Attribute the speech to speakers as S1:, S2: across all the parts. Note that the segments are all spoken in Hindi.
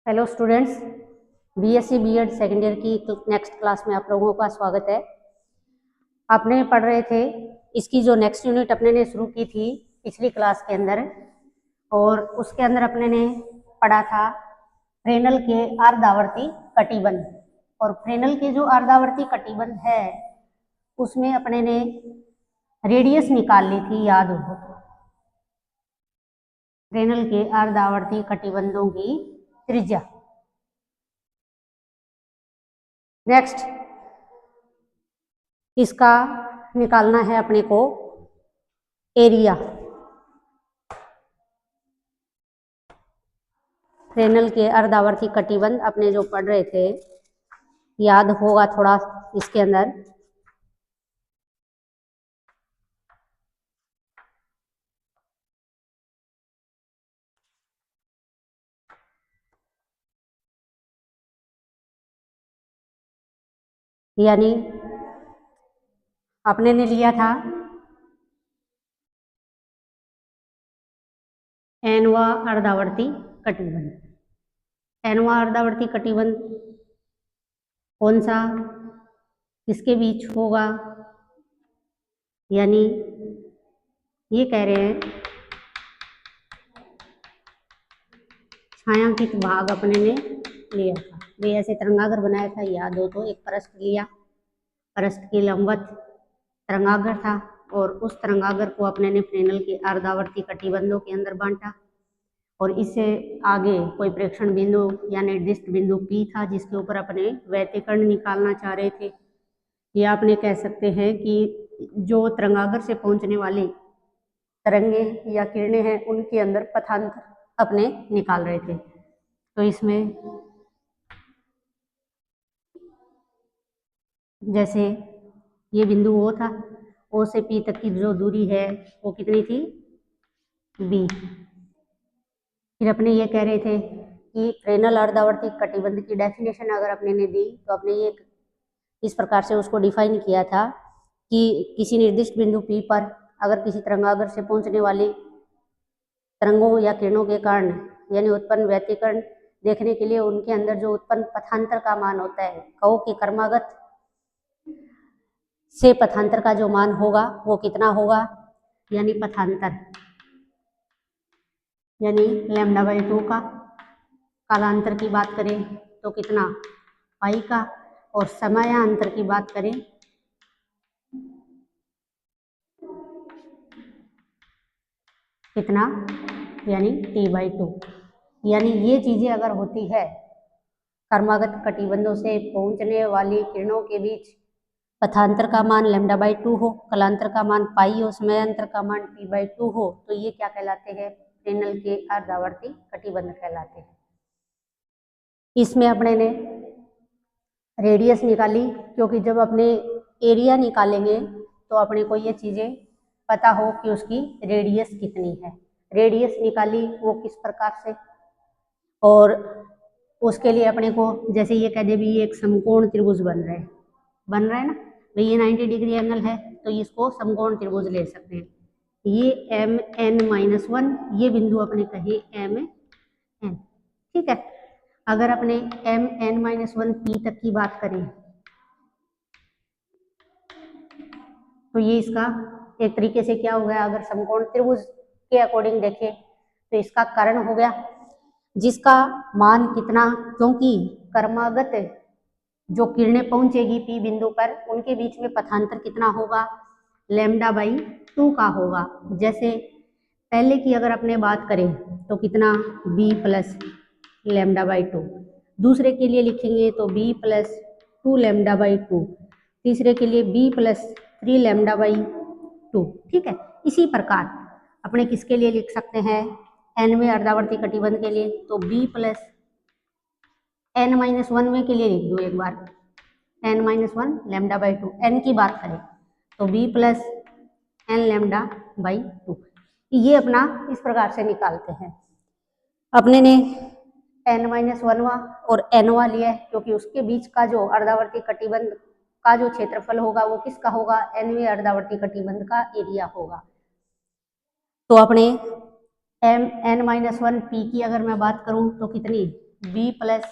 S1: Hello students, BSc BEd second year की नेक्स्ट क्लास में आप लोगों का स्वागत है। आपने पढ़ रहे थे इसकी जो नेक्स्ट यूनिट अपने ने शुरू की थी पिछली क्लास के अंदर, और उसके अंदर अपने ने पढ़ा था फ्रेनल के अर्धावर्ती कटिबंध। और फ्रेनल के जो अर्धावर्ती कटिबंध है उसमें अपने ने रेडियस निकाल ली थी, याद हो तो। फ्रेनल के अर्धावर्ती कटिबंधों की त्रिज्या। नेक्स्ट इसका निकालना है अपने को एरिया। फ्रेनल के अर्धावर्ती कटिबंध अपने जो पढ़ रहे थे, याद होगा थोड़ा इसके अंदर। यानी अपने ने लिया था एनवा अर्धावर्ती कटिबंध। एनवा अर्धावर्ती कटिबंध कौन सा किसके बीच होगा, यानी ये कह रहे हैं छायांकित भाग अपने ने लिया था। वे ऐसे तरंगागर बनाया था, याद हो तो। एक पृष्ठ लिया, पृष्ठ के लंबवत तरंगागर था, और उस तरंगागर को अपने ने फ्रेनल के अर्धावर्ती कटिबंधों के अंदर बांटा। और इससे आगे कोई प्रेक्षण बिंदु या निर्दिष्ट बिंदु P था जिसके ऊपर अपने व्यतिकरण निकालना चाह रहे थे। या आपने कह सकते हैं कि जो तरंगागर से पहुंचने वाली तरंगे या किरणें हैं उनके अंदर पथांतर अपने निकाल रहे थे। तो इसमें जैसे ये बिंदु O था, O से P तक की जो दूरी है वो कितनी थी, B। फिर अपने ये कह रहे थे कि फ्रेनल अर्धावर्ती कटिबंध की डेफिनेशन अगर अपने ने दी तो अपने ये इस प्रकार से उसको डिफाइन किया था कि किसी निर्दिष्ट बिंदु P पर अगर किसी तरंगागर से पहुंचने वाली तरंगों या किरणों के कारण यानी उत्पन्न व्यतिकरण देखने के लिए उनके अंदर जो उत्पन्न पथांतर का मान होता है, कहो कि कर्मागत से पथांतर का जो मान होगा वो कितना होगा, यानी पथांतर यानी λ/2 का। कालांतर की बात करें तो कितना, पाई का। और समयांतर की बात करें कितना, यानी T/2। यानी ये चीजें अगर होती है, कर्मागत कटिबंधों से पहुंचने वाली किरणों के बीच पथांतर का मान λ/2 हो, कलांतर का मान पाई हो, समयांतर का मान T/2 हो, तो ये क्या कहलाते हैं, फ्रेनल के अर्धावर्ती कटिबंध कहलाते हैं। इसमें अपने ने रेडियस निकाली, क्योंकि जब अपने एरिया निकालेंगे तो अपने को ये चीजें पता हो कि उसकी रेडियस कितनी है। रेडियस निकाली वो किस प्रकार से, और उसके लिए अपने को जैसे ये कह दे भी ये एक समकोण त्रिभुज बन रहा है ना भाई, ये 90 डिग्री एंगल है तो इसको समकोण त्रिभुज ले सकते हैं। ये Mn-1 ये बिंदु अपने कहे Mn, ठीक है। अगर अपने Mn-1 P तक की बात करें तो ये इसका एक तरीके से क्या हो गया, अगर समकोण त्रिभुज के अकॉर्डिंग देखें तो इसका कर्ण हो गया, जिसका मान कितना, क्योंकि कर्मागत जो किरणें पहुंचेगी P बिंदु पर उनके बीच में पथांतर कितना होगा, λ/2 का होगा। जैसे पहले की अगर अपने बात करें तो कितना, B + λ/2। दूसरे के लिए लिखेंगे तो B + 2 λ/2। तीसरे के लिए B + 3 λ/2, ठीक है। इसी प्रकार अपने किसके लिए लिख सकते हैं, nवें अर्धावर्ती कटिबंध के लिए तो B + n-1वें के लिए लिख दो एक बार, n-1 λ/2। n की बात करें तो B + n λ/2। ये अपना इस प्रकार से निकालते हैं। अपने ने n-1वां और nवां लिया है, क्योंकि उसके बीच का जो अर्धावर्ती कटिबंध का जो क्षेत्रफल होगा वो किसका होगा, nवें अर्धावर्ती कटिबंध का एरिया होगा। तो अपने n-1 P की अगर मैं बात करूं तो कितनी, बी प्लस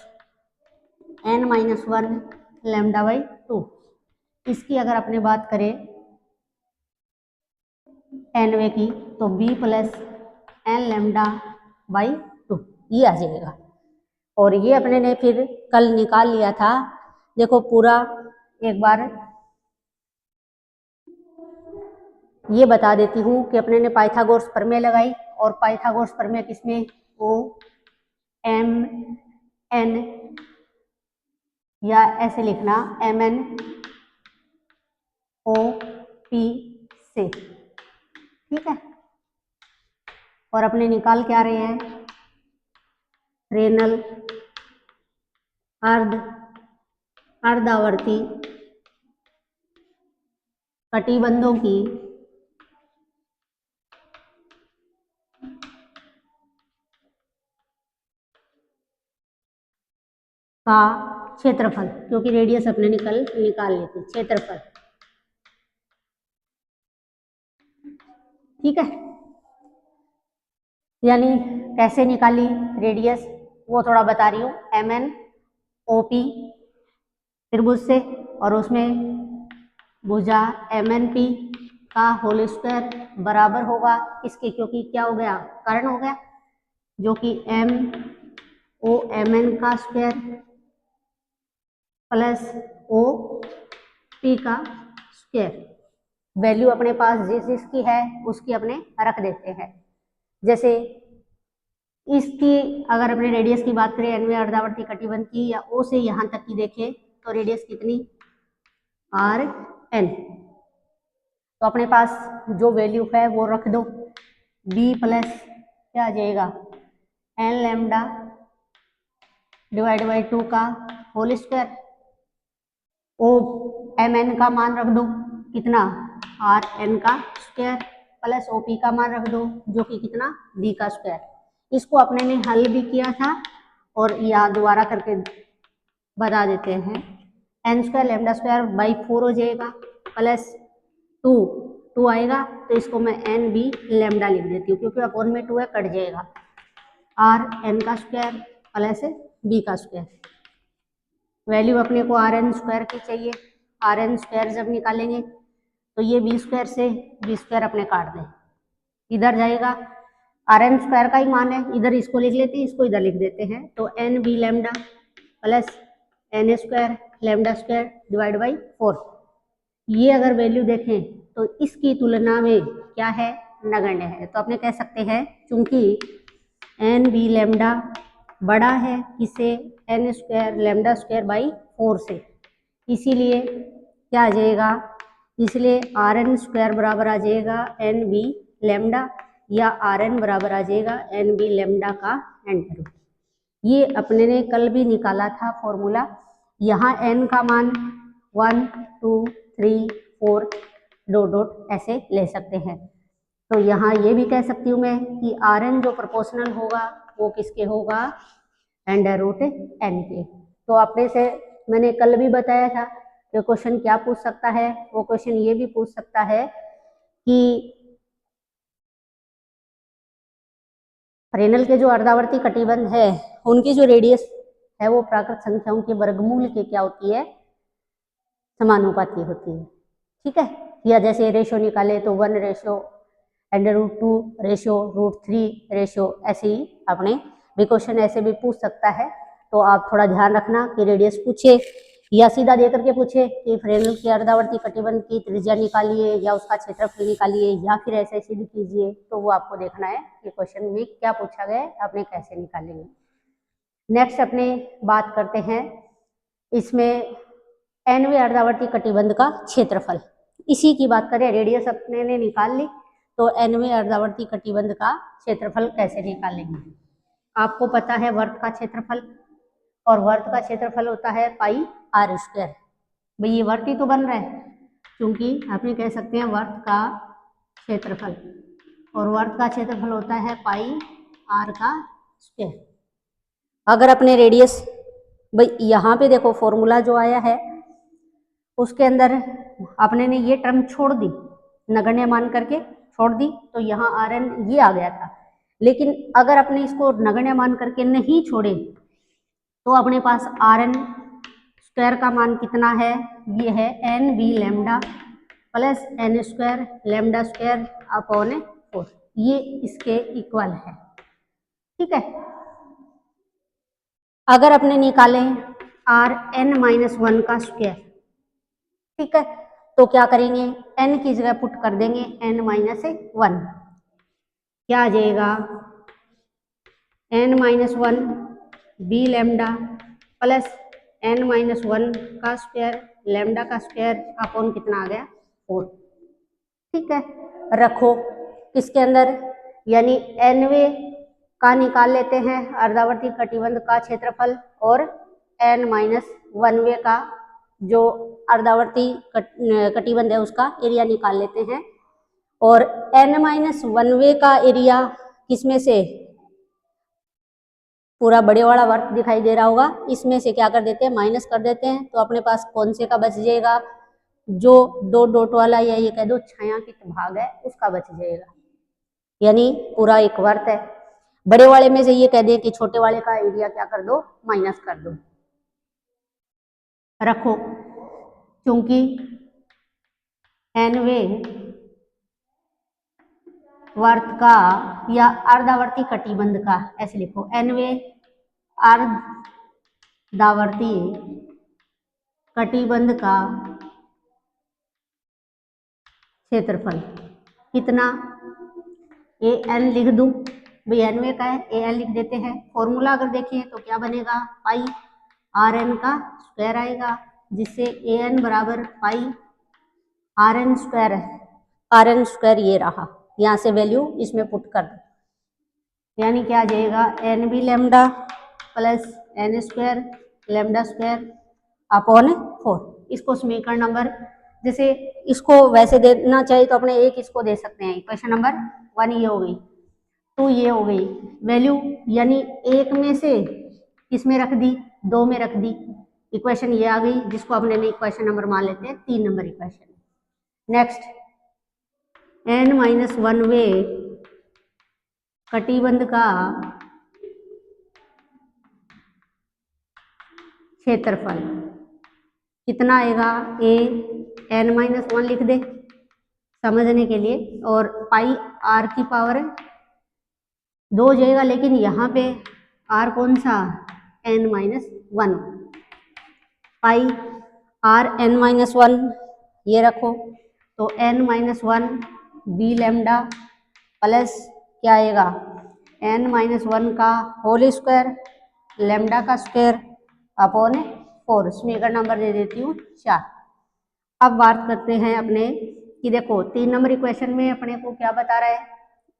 S1: n-1 λ/2। इसकी अगर अपने बात करें nवे की तो b प्लस n λ/2 ये आ जाएगा। और ये अपने ने फिर कल निकाल लिया था, देखो पूरा एक बार ये बता देती हूँ कि अपने ने पाइथागोरस प्रमेय लगाई, और पाइथागोरस प्रमेय किसमें, ओ एम एन, या ऐसे लिखना mn ओ पी से, ठीक है। और अपने निकाल क्या रहे हैं, फ्रेनल अर्धावर्ती कटिबंधों की का क्षेत्रफल, क्योंकि रेडियस अपने निकाल ली थी, क्षेत्रफल, ठीक है। यानी कैसे निकाली रेडियस वो थोड़ा बता रही हूँ। mn OP त्रिभुज से, और उसमें भुजा MNP का होल स्क्वायर बराबर होगा इसके, क्योंकि क्या हो गया, कर्ण हो गया, जो कि MOMN का स्क्वायर प्लस OP का स्क्वायर। वैल्यू अपने पास जिस जिसकी है उसकी अपने रख देते हैं। जैसे इसकी अगर अपने रेडियस की बात करें nवें अर्धावर्ती कटिबंध की, या O से यहाँ तक की देखें तो रेडियस कितनी, RN। तो अपने पास जो वैल्यू है वो रख दो, b प्लस क्या आ जाएगा n लैम्डा डिवाइड बाई 2 का होल स्क्वायर, ओ mn का मान रख दो कितना, RN का स्क्वायर, प्लस OP का मान रख दो जो कि कितना, b का स्क्वायर। इसको अपने ने हल भी किया था, और या दोबारा करके बता देते हैं। n square lambda square by 4 हो जाएगा, प्लस 2 आएगा, तो इसको मैं NB लैम्डा लिख देती हूँ, क्योंकि अपॉन में 2 है, कट जाएगा, RN का स्क्वायर प्लस B का स्क्वायर। वैल्यू अपने को RN स्क्वायर की चाहिए, RN स्क्वायर जब निकालेंगे तो ये B स्क्वायर से B स्क्वायर अपने काट दें, इधर जाएगा, RN स्क्वायर का ही मान है, इधर इसको लिख लेते हैं, इसको इधर लिख देते हैं, तो NB lambda plus N square lambda square divide by 4। ये अगर वैल्यू देखें तो इसकी तुलना में क्या है, नगण्य है। तो अपने कह सकते हैं चूंकि NB लैम्डा बड़ा है किसे, N square lambda square by 4 से, इसीलिए क्या आ जाएगा, इसलिए RN स्क्वायर बराबर आ जाएगा NB लैम्डा, या RN बराबर आ जाएगा NB लैम्डा का एंडर रूट। ये अपने ने कल भी निकाला था फॉर्मूला। यहाँ n का मान 1 2 3 4 डॉट ऐसे ले सकते हैं। तो यहाँ ये भी कह सकती हूँ मैं कि RN जो प्रोपोर्शनल होगा वो किसके होगा, अंडर रूट n के। तो आपने से मैंने कल भी बताया था कि क्वेश्चन क्या पूछ सकता है, वो क्वेश्चन ये भी पूछ सकता है कि फ्रेनल के जो अर्धावर्ती कटिबंध है उनकी जो रेडियस है वो प्राकृत संख्याओं के वर्गमूल के क्या होती है, समानुपाती होती है, ठीक है। या जैसे रेशो निकाले तो 1 ratio under root 2 ratio root 3 ratio, ऐसे ही अपने भी क्वेश्चन ऐसे भी पूछ सकता है। तो आप थोड़ा ध्यान रखना कि रेडियस पूछे या सीधा दे करके पूछे कि फ्रेनल के अर्धावर्ती कटिबंध की त्रिज्या निकालिए या उसका क्षेत्रफल निकालिए, या फिर ऐसे ऐसे भी कीजिए, तो वो आपको देखना है कि क्वेश्चन में क्या पूछा गया है, आपने कैसे निकालेंगे। नेक्स्ट अपने बात करते हैं इसमें nवें अर्धावर्ती कटिबंध का क्षेत्रफल। इसी की बात करें, रेडियस अपने ने निकाल ली, तो nवें अर्धावर्ती कटिबंध का क्षेत्रफल कैसे निकालेंगे। आपको पता है वर्त का क्षेत्रफल, और वर्त का क्षेत्रफल होता है पाई r स्क्वायर। भाई ये वर्त ही तो बन रहा है, क्योंकि आपने कह सकते हैं वर्त का क्षेत्रफल, और वर्त का क्षेत्रफल होता है पाई r का स्क्वायर। अगर अपने रेडियस, भाई यहाँ पे देखो फॉर्मूला जो आया है उसके अंदर अपने ने ये टर्म छोड़ दी, नगण्य मान करके छोड़ दी, तो यहाँ RN ये आ गया था। लेकिन अगर अपने इसको नगण्य मान करके नहीं छोड़े तो अपने पास आर एन स्क्वायर का मान कितना है, ये है N B lambda plus N square lambda square upon 4, ये इसके इक्वल है। ठीक है, अगर अपने निकाले आर एन माइनस 1 का स्क्वायर, ठीक है, तो क्या करेंगे, एन की जगह पुट कर देंगे एन माइनस 1, क्या आ जाएगा N minus 1 B lambda plus N minus 1 का स्क्वायर लैम्डा का स्क्वायर अपॉन कितना आ गया 4। ठीक है, रखो किसके अंदर, यानी एनवे का निकाल लेते हैं अर्धावर्ती कटिबंध का क्षेत्रफल और एन माइनस 1वे का जो अर्धावर्ती कटिबंध है उसका एरिया निकाल लेते हैं। और एन माइनस 1वे का एरिया किसमें से, पूरा बड़े वाला वर्क दिखाई दे रहा होगा, इसमें से क्या कर देते हैं माइनस कर देते हैं, तो अपने पास कौन से का बच जाएगा, जो डॉट डॉट वाला या ये कह दो छायांकित भाग है उसका बच जाएगा, यानी पूरा एक वर्त है। बड़े वाले में से ये कह दे कि छोटे वाले का एरिया क्या कर दो माइनस कर दो। रखो, क्योंकि एनवे वर्त का या अर्धावर्ती कटिबंध का, ऐसे लिखो एनवे अर्धावर्ती कटिबंध का क्षेत्रफल कितना, ए एन लिख दूं, भाई एनवे का है ए एन लिख देते हैं। फॉर्मूला अगर देखें तो क्या बनेगा, पाई आर एन का स्क्वायर आएगा, जिससे ए एन बराबर पाई आर एन स्क्वायर है, आर एन स्क्वायर ये रहा, यहाँ से वैल्यू इसमें पुट कर दो, यानी क्या आ जाएगा N B lambda plus N square lambda square upon 4। इसको समीकरण नंबर, जैसे इसको वैसे देना चाहिए तो अपने एक इसको दे सकते हैं, इक्वेशन नंबर 1 ये हो गई, 2 ये हो गई वैल्यू, यानी एक में से इसमें रख दी, 2 में रख दी, इक्वेशन ये आ गई, जिसको अपने इक्वेशन नंबर मान लेते हैं 3 number equation. Next, N minus 1वे कटिबंध का क्षेत्रफल कितना आएगा, ए एन माइनस 1 लिख दे समझने के लिए, और पाई आर की पावर 2 हो जाएगा, लेकिन यहाँ पे आर कौन सा N minus 1, pi R N minus 1 ये रखो, तो N minus 1 B lambda plus क्या आएगा एन माइनस 1 का होल स्क्वायर लैम्डा का स्क्वायर अपॉन 4। समीकरण नंबर दे देती हूँ 4। अब बात करते हैं अपने कि देखो 3 नंबर इक्वेशन में अपने को क्या बता रहा है,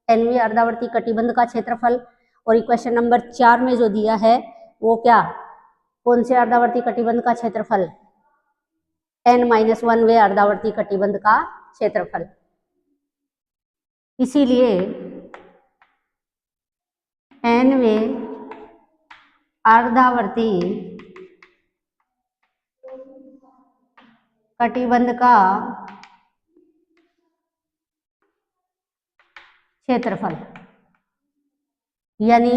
S1: एनवी अर्धावर्ती कटिबंध का क्षेत्रफल, और इक्वेशन नंबर 4 में जो दिया है वो क्या, कौन से अर्धावर्ती कटिबंध का क्षेत्रफल, एन माइनस 1वे अर्धावर्ती कटिबंध का क्षेत्रफल। इसीलिए एनवे अर्धावर्ती कटिबंध का क्षेत्रफल, यानी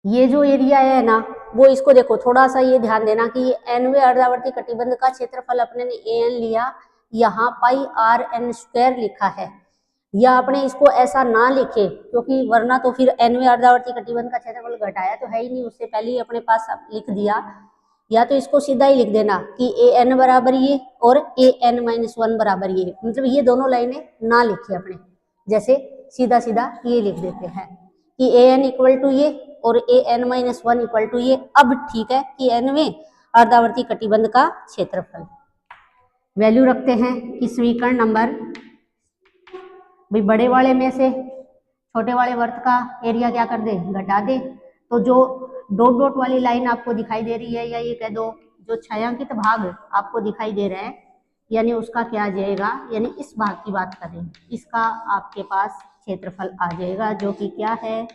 S1: ये जो एरिया है ना वो, इसको देखो थोड़ा सा ये ध्यान देना कि ये एनवे अर्धावर्ती कटिबंध का क्षेत्रफल अपने ने ए एन लिया, यहाँ पाई आर एन स्क्वायर लिखा है, या अपने इसको ऐसा ना लिखे क्योंकि वरना तो फिर एनवे अर्धावर्ती कटिबंध का क्षेत्रफल घटाया तो है ही नहीं, उससे पहले ही अपने पास लिख दिया, या तो इसको सीधा ही लिख देना कि ए एन बराबर ये और ए एन माइनस 1 बराबर ये, मतलब ये दोनों लाइनें ना लिखे अपने, जैसे सीधा सीधा ये लिख देते हैं कि ए एन इक्वल टू ये और A N minus 1 equal to ये। अब ठीक है कि एनवे अर्धावर्ती कटिबंध का क्षेत्रफल, वैल्यू रखते हैं कि समीकरण नंबर, भाई बड़े वाले में से छोटे वाले वर्त का एरिया क्या कर दे घटा दे, तो जो डॉट डॉट वाली लाइन आपको दिखाई दे रही है, या ये कह दो जो छायांकित भाग आपको दिखाई दे रहा है, यानी उसका क्या आ जाएगा, यानी इस भाग की बात करें, इसका आपके पास क्षेत्रफल आ जाएगा, जो कि क्या है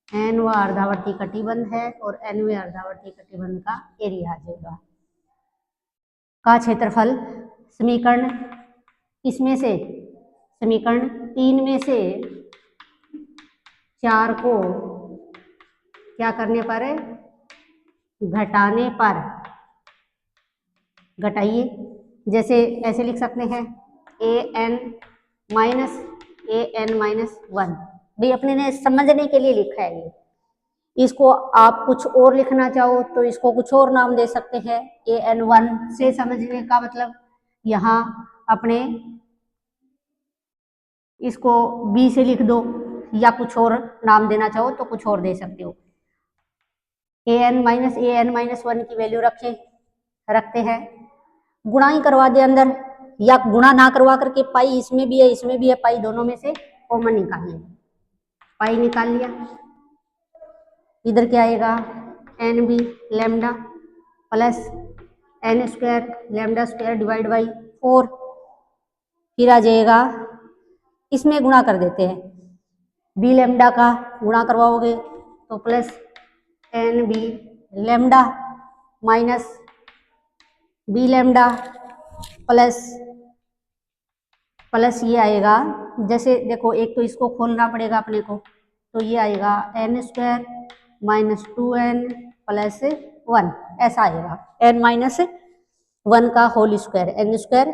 S1: एन व अर्धावर्ती कटिबंध है और एनवे अर्धावर्ती कटिबंध का एरिया आ जाएगा का क्षेत्रफल। समीकरण किसमें से, समीकरण 3 में से 4 को क्या करने पर? घटाने पर। घटाइए, जैसे ऐसे लिख सकते हैं an माइनस 1। भाई अपने ने समझने के लिए लिखा है ये। इसको आप कुछ और लिखना चाहो तो इसको कुछ और नाम दे सकते हैं। an1 से समझने का मतलब यहाँ अपने इसको b से लिख दो, या कुछ और नाम देना चाहो तो कुछ और दे सकते हो। an माइनस 1 की वैल्यू रखते हैं। गुणा ही करवा दे अंदर, या गुणा ना करवा करके पाई इसमें भी है, पाई दोनों में से कॉमन निकालिए। पाई निकाल लिया, इधर क्या आएगा? N B lambda plus N square lambda square divide by 4। फिर आ जाएगा, इसमें गुणा कर देते हैं, बी लेमडा का गुणा करवाओगे तो plus N B lambda minus B lambda plus ये आएगा, जैसे देखो एक तो इसको खोलना पड़ेगा अपने को, तो ये आएगा N square minus 2n plus 1, ऐसा आएगा n माइनस 1 का whole square, N square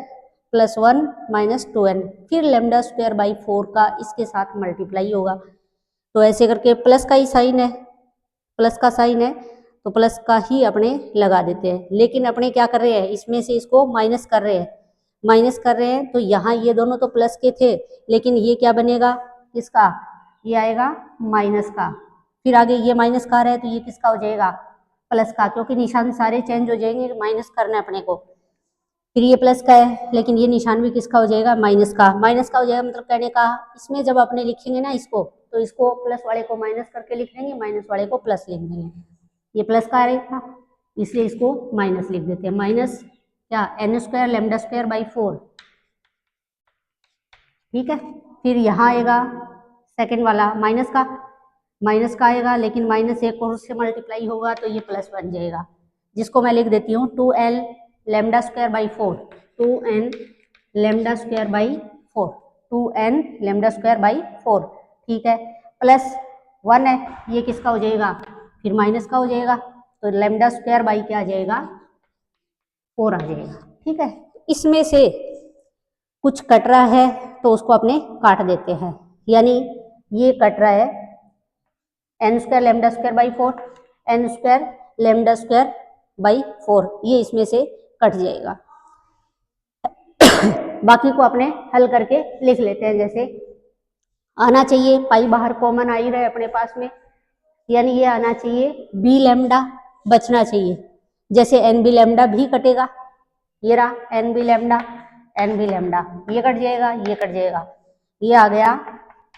S1: plus 1 minus 2n। फिर लेमडा स्क्वायर बाई 4 का इसके साथ मल्टीप्लाई होगा, तो ऐसे करके प्लस का ही साइन है, प्लस का साइन है तो प्लस का ही अपने लगा देते हैं। लेकिन अपने क्या कर रहे हैं, इसमें से इसको माइनस कर रहे हैं, तो यहाँ ये दोनों तो प्लस के थे, लेकिन ये क्या बनेगा इसका? ये आएगा माइनस का। फिर आगे ये माइनस का रहा है तो ये किसका हो जाएगा? प्लस का, क्योंकि निशान सारे चेंज हो जाएंगे, माइनस करना है अपने को। फिर ये प्लस का है, लेकिन ये निशान भी किसका हो जाएगा? माइनस का हो जाएगा। मतलब कहने का इसमें जब अपने लिखेंगे ना इसको, तो इसको प्लस वाले को माइनस करके लिख देंगे, माइनस वाले को प्लस लिख देंगे। ये प्लस का रहेगा इसलिए इसको माइनस लिख देते हैं। माइनस क्या? N square lambda square by 4, ठीक है। फिर यहाँ आएगा सेकेंड वाला माइनस का आएगा, लेकिन माइनस एक और से मल्टीप्लाई होगा तो ये प्लस बन जाएगा, जिसको मैं लिख देती हूँ 2l lambda square by 4, 2n lambda square by 4, 2n lambda square by 4, ठीक है। प्लस 1 है, ये किसका हो जाएगा? फिर माइनस का हो जाएगा, तो लेमडा स्क्वायर बाई क्या आ जाएगा? 4 आ जाएगा, ठीक है। इसमें से कुछ कट रहा है तो उसको अपने काट देते हैं, यानी ये कट रहा है N square lambda square by 4, N square lambda square by 4, ये इसमें से कट जाएगा। बाकी को अपने हल करके लिख लेते हैं। जैसे आना चाहिए, पाई बाहर कॉमन आ ही रहे अपने पास में, यानी ये आना चाहिए बी लेमडा, बचना चाहिए। जैसे एन बी लेमडा भी कटेगा, ये रहा एन बी लेमडा, ये कट जाएगा, ये आ गया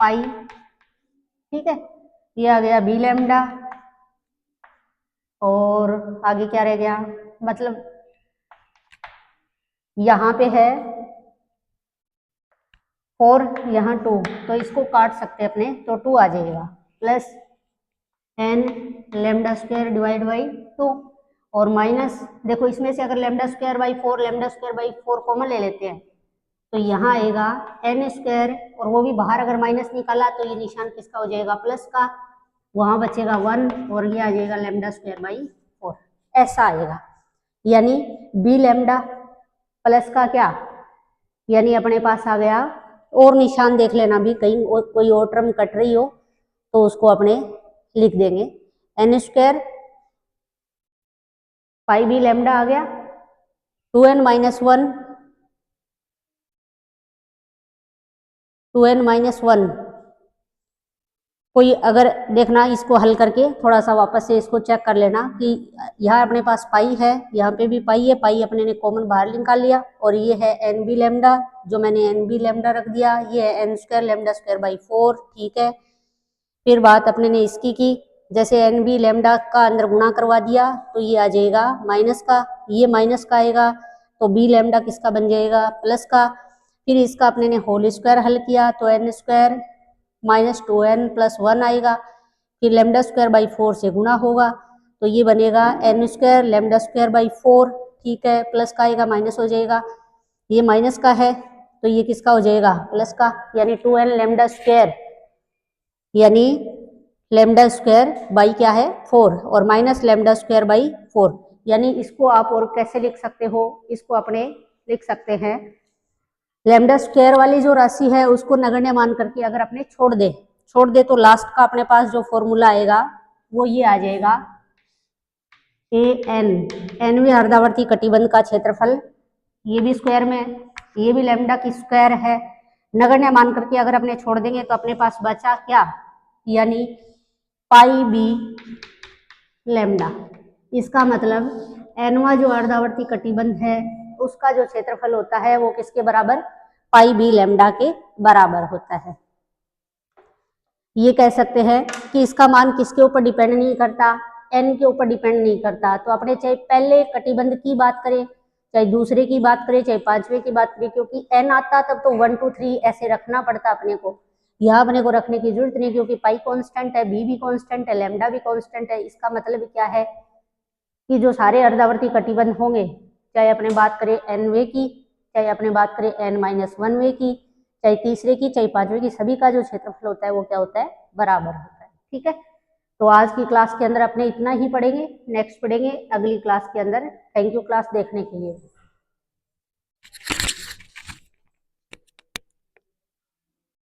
S1: पाई, ठीक है। ये आ गया बी लेमडा, और आगे क्या रह गया? मतलब यहाँ पे है 4, यहाँ 2, तो इसको काट सकते हैं अपने, तो 2 आ जाएगा plus N lambda square divide by 2, और माइनस देखो इसमें से अगर लेमडा स्क्वायर बाई 4 कॉमन ले लेते हैं तो यहाँ आएगा एन स्क्वायर, और वो भी बाहर अगर माइनस निकाला तो ये निशान किसका हो जाएगा? प्लस का, वहाँ बचेगा 1 और ये आ जाएगा लेमडा स्क्वायर बाई 4, ऐसा आएगा। यानी बी लेमडा प्लस का क्या, यानी अपने पास आ गया, और निशान देख लेना भी कहीं कोई और टर्म कट रही हो तो उसको अपने लिख देंगे। N square pi B lambda आ गया, 2n माइनस 1 कोई अगर देखना इसको हल करके थोड़ा सा वापस से इसको चेक कर लेना कि यहाँ अपने पास पाई है, यहाँ पे भी पाई है, पाई अपने ने कॉमन बाहर निकाल लिया, और ये है एन बी लेमडा, जो मैंने एन बी लेमडा रख दिया, ये है N square lambda square by 4, ठीक है। फिर बात अपने ने इसकी की, जैसे एन बी लेमडा का अंदर गुणा करवा दिया तो ये आ जाएगा माइनस का, ये माइनस का आएगा, तो बी लेमडा किसका बन जाएगा? प्लस का। फिर इसका अपने ने होल स्क्वायर हल किया तो N square minus 2n plus 1 आएगा, फिर लेमडा स्क्वायर बाई 4 से गुणा होगा तो ये बनेगा N square lambda square by 4, ठीक है। प्लस का आएगा, माइनस हो जाएगा, ये माइनस का है तो ये किसका हो जाएगा? प्लस का, यानी 2n लेमडा स्क्वायर, यानी लेमडा स्क्वायर बाई क्या है 4 और माइनस लेमडा स्क्वायर बाई 4, यानी इसको आप और कैसे लिख सकते हो, इसको अपने लिख सकते हैं लेमडा स्क्वायर वाली जो राशि है उसको नगण्य मान करके अगर अपने छोड़ दे तो लास्ट का अपने पास जो फॉर्मूला आएगा वो ये आ जाएगा an, nवें अर्धावर्ती कटिबंध का क्षेत्रफल, ये भी स्क्वायर में है, ये भी लेमडा की स्क्वायर है, नगण्य मान करके अगर अपने छोड़ देंगे तो अपने पास बचा क्या, यानी पाई बी लेमडा। इसका मतलब एनवा जो अर्धावर्ती कटिबंध है उसका जो क्षेत्रफल होता है वो किसके बराबर, पाई बी लेमडा के बराबर होता है। ये कह सकते हैं कि इसका मान किसके ऊपर डिपेंड नहीं करता, एन के ऊपर डिपेंड नहीं करता। तो अपने चाहे पहले कटिबंध की बात करें, चाहे दूसरे की बात करें, चाहे पांचवे की बात करें, क्योंकि एन आता तब तो 1 2 3 ऐसे रखना पड़ता अपने को, यहाँ अपने को रखने की जरूरत नहीं, क्योंकि पाई कांस्टेंट है, बी भी कांस्टेंट है, लेमडा भी कांस्टेंट है। इसका मतलब क्या है कि जो सारे अर्धावर्ती कटिबंध होंगे, चाहे अपने बात करें एन वे की, चाहे अपने बात करें n-1 वे की, चाहे तीसरे की, चाहे पांचवे की, सभी का जो क्षेत्रफल होता है वो क्या होता है, बराबर होता है। ठीक है, तो आज की क्लास के अंदर अपने इतना ही पढ़ेंगे, नेक्स्ट पढ़ेंगे अगली क्लास के अंदर। थैंक यू क्लास देखने के लिए।